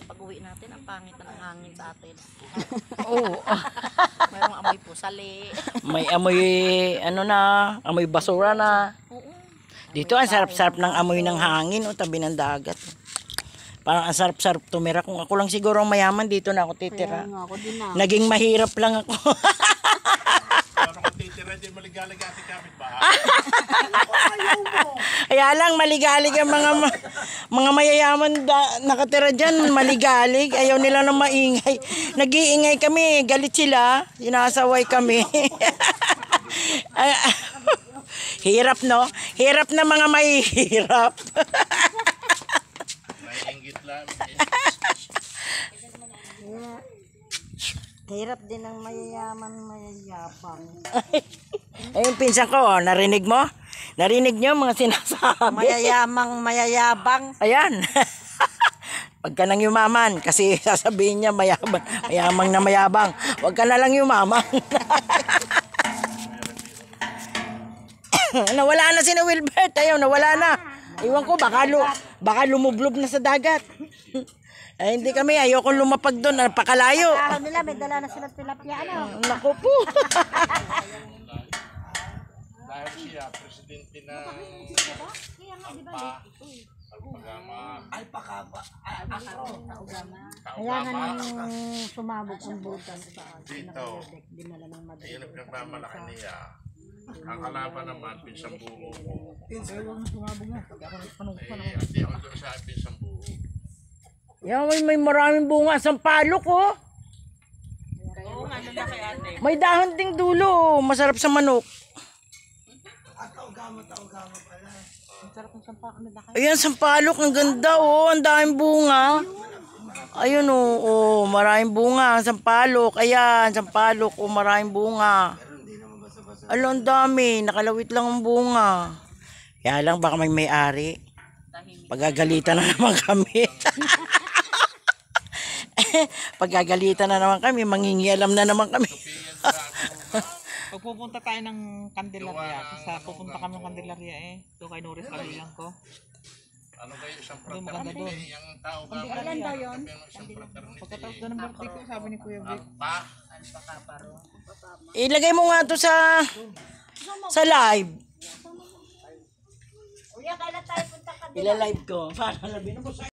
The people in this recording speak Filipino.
Pag-uwi natin, ang pangit na ng hangin sa atin. Oo. Mayroong amoy pusali. May amoy, ano na, amoy basura na. Oo. Dito, ang sarap-sarap ng amoy ng hangin, o, tabi ng dagat. Parang ang sarap-sarap tumira. Kung ako lang siguro ang mayaman, dito na ako titira. Ako din na. Naging mahirap lang ako. Parang kung titira din maligalig ate kapit ba? Kaya lang, maligalig ang mga mayayaman nakatira dyan. Maligalig. Ayaw nila na maingay. Nag-iingay kami. Galit sila. Sinasaway kami. Hirap, no? Hirap na mga mahihirap. Naiingit lang. Hirap din ng mayayaman, mayayabang. Ayun, pinsan ko, oh, narinig mo? Narinig nyo mga sinasabi? Mayayamang, mayayabang. Ayan. Huwag ka nang yumaman kasi sasabihin niya mayabang, mayamang na mayabang. Huwag ka na lang yumaman. Nawala na si Wilbert. Ayaw, nawala na. Iwan ko, baka lumublob na sa dagat. Ay, hindi kami. Ayoko lumapag doon. Napakalayo. Ahon nila, may dala na silang tilapia, ano? Naku po. Dahil siya, presidente ng Kaya nga nung sumabog ang butan sa dito. dinala ng Madrid. Yun ang pinagmamalaki niya. Ang kalaban naman, pinsang buo mo. Hindi ako doon sa pinsang buo. Yan, may maraming bunga. Sampalok, oh. May dahon ding dulo. Masarap sa manok. Ayan, sampalok. Ang ganda, oh. Ang daming bunga. Ayun, oh. Maraming bunga. Sampalok. Ayan, sampalok. Oh, maraming bunga. Ang dami. Nakalawit lang ang bunga. Kaya lang, baka may may-ari. Pagagalitan na naman kami. Pagagalitan na naman kami, mangingialam na naman kami. Pag pupunta tayo ng Candelaria, pupunta kami ng Candelaria doon kay Norris kabilang ko. Ano kayo isang Maganda doon. fraternity? Yung tao ka ba? Ilan daw yun? Pagkatapos doon ng birthday ko, sabi ni Kuya Vic, Pa? Ilagay mo nga to sa live. Kuya, kailan tayo punta ka? Ila-live ko. Para labi na mo sa